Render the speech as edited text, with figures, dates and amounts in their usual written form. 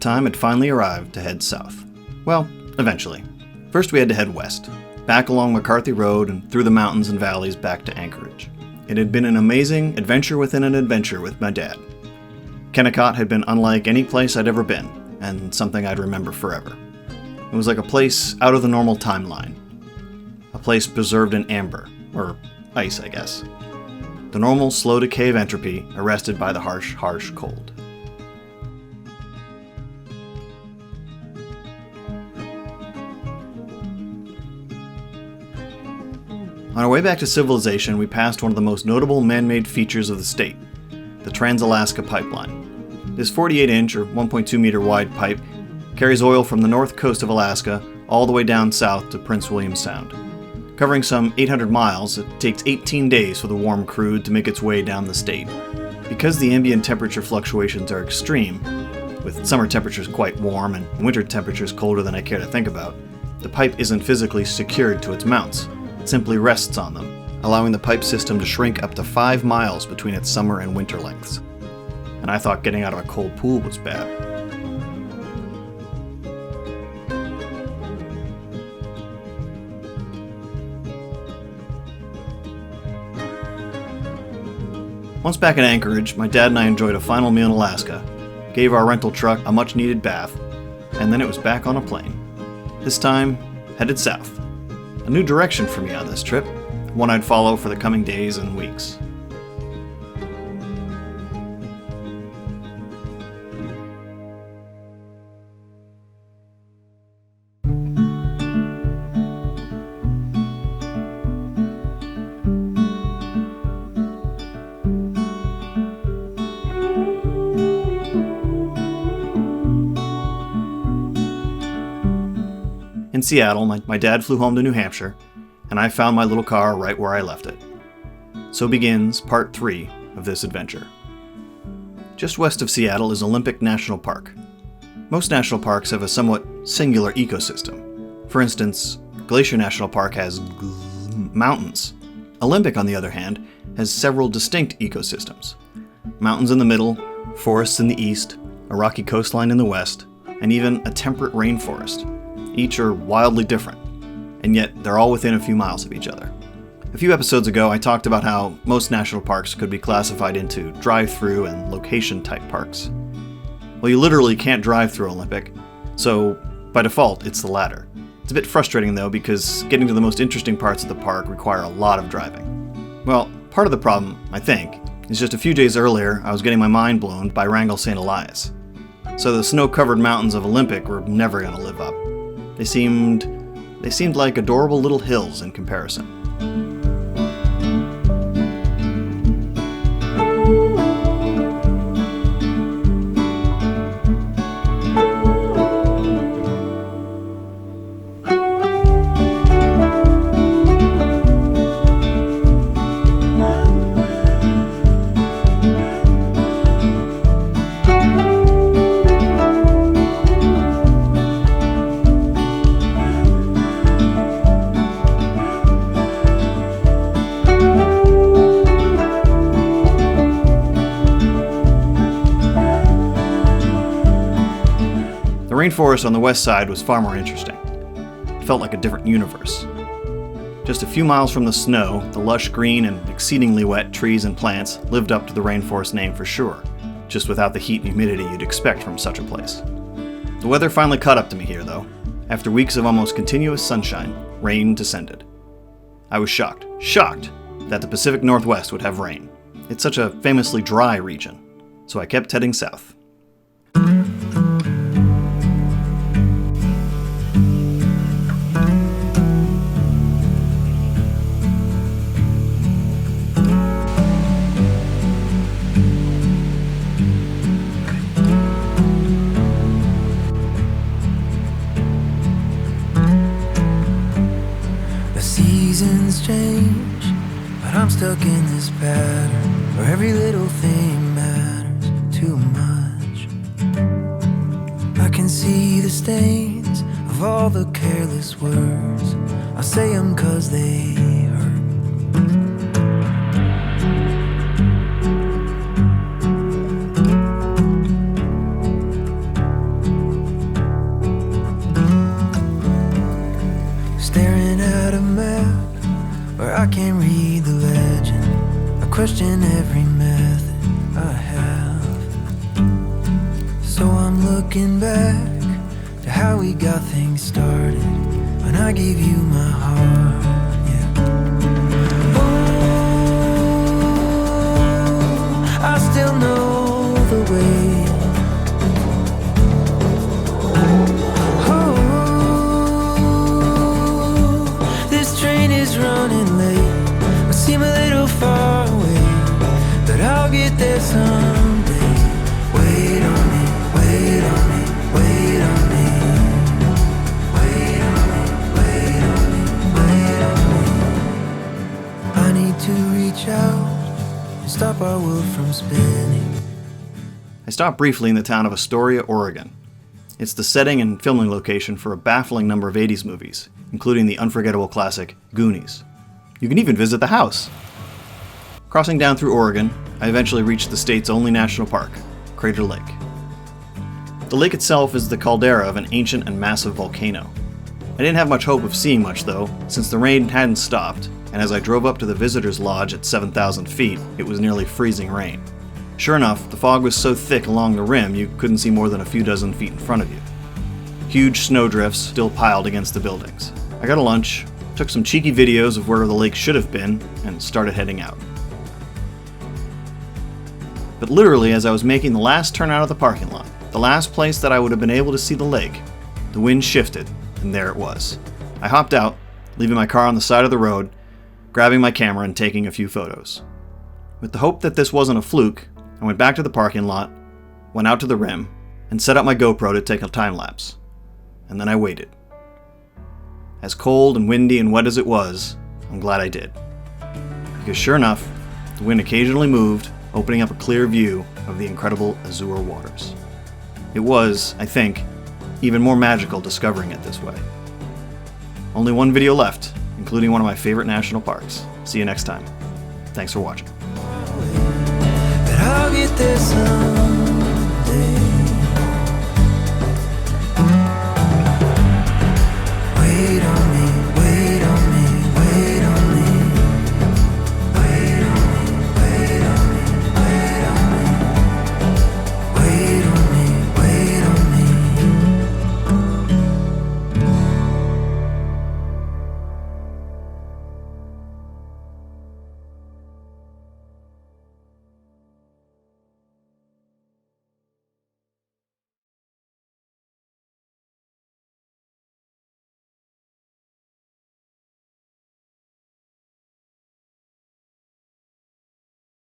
time had finally arrived to head south. Well, eventually. First we had to head west, back along McCarthy Road and through the mountains and valleys back to Anchorage. It had been an amazing adventure within an adventure with my dad. Kennecott had been unlike any place I'd ever been, and something I'd remember forever. It was like a place out of the normal timeline. A place preserved in amber, or ice, I guess. The normal slow decay of entropy arrested by the harsh, harsh cold. On our way back to civilization, we passed one of the most notable man-made features of the state, the Trans-Alaska Pipeline. This 48-inch or 1.2-meter wide pipe carries oil from the north coast of Alaska all the way down south to Prince William Sound. Covering some 800 miles, it takes 18 days for the warm crude to make its way down the state. Because the ambient temperature fluctuations are extreme, with summer temperatures quite warm and winter temperatures colder than I care to think about, the pipe isn't physically secured to its mounts. It simply rests on them, allowing the pipe system to shrink up to 5 miles between its summer and winter lengths. And I thought getting out of a cold pool was bad. Once back in Anchorage, my dad and I enjoyed a final meal in Alaska, gave our rental truck a much-needed bath, and then it was back on a plane. This time, headed south. A new direction for me on this trip, one I'd follow for the coming days and weeks. In Seattle, my dad flew home to New Hampshire, and I found my little car right where I left it. So begins part 3 of this adventure. Just west of Seattle is Olympic National Park. Most national parks have a somewhat singular ecosystem. For instance, Glacier National Park has mountains. Olympic, on the other hand, has several distinct ecosystems. Mountains in the middle, forests in the east, a rocky coastline in the west, and even a temperate rainforest. Each are wildly different, and yet they're all within a few miles of each other. A few episodes ago, I talked about how most national parks could be classified into drive-through and location-type parks. Well, you literally can't drive through Olympic, so by default, it's the latter. It's a bit frustrating, though, because getting to the most interesting parts of the park require a lot of driving. Well, part of the problem, I think, is just a few days earlier, I was getting my mind blown by Wrangell St. Elias. So the snow-covered mountains of Olympic were never going to live up. They seemed like adorable little hills in comparison. The rainforest on the west side was far more interesting. It felt like a different universe. Just a few miles from the snow, the lush green and exceedingly wet trees and plants lived up to the rainforest name for sure, just without the heat and humidity you'd expect from such a place. The weather finally caught up to me here, though. After weeks of almost continuous sunshine, rain descended. I was shocked that the Pacific Northwest would have rain. It's such a famously dry region, so I kept heading south. Seasons change, but I'm stuck in this pattern where every little thing matters too much. I can see the stains of all the careless words. I say them 'cause they hurt. read the legend, I question every method I have. So I'm looking back to how we got things started when I gave you my heart, yeah. Oh, I still know the way. Oh, this train is running late. I seem a little far away, but I'll get there someday. Wait on me, wait on me, wait on me. Wait on me, wait on me, wait on me. I need to reach out and stop our world from spinning. I stopped briefly in the town of Astoria, Oregon. It's the setting and filming location for a baffling number of 80s movies, including the unforgettable classic Goonies. You can even visit the house. Crossing down through Oregon, I eventually reached the state's only national park, Crater Lake. The lake itself is the caldera of an ancient and massive volcano. I didn't have much hope of seeing much though, since the rain hadn't stopped, and as I drove up to the visitor's lodge at 7,000 feet, it was nearly freezing rain. Sure enough, the fog was so thick along the rim you couldn't see more than a few dozen feet in front of you. Huge snowdrifts still piled against the buildings. I got a lunch, took some cheeky videos of where the lake should have been, and started heading out. But literally, as I was making the last turn out of the parking lot, the last place that I would have been able to see the lake, the wind shifted, and there it was. I hopped out, leaving my car on the side of the road, grabbing my camera and taking a few photos. With the hope that this wasn't a fluke, I went back to the parking lot, went out to the rim, and set up my GoPro to take a time lapse. And then I waited. As cold and windy and wet as it was, I'm glad I did. Because sure enough, the wind occasionally moved, opening up a clear view of the incredible azure waters. It was, I think, even more magical discovering it this way. Only one video left, including one of my favorite national parks. See you next time. Thanks for watching. But I'll get there someday.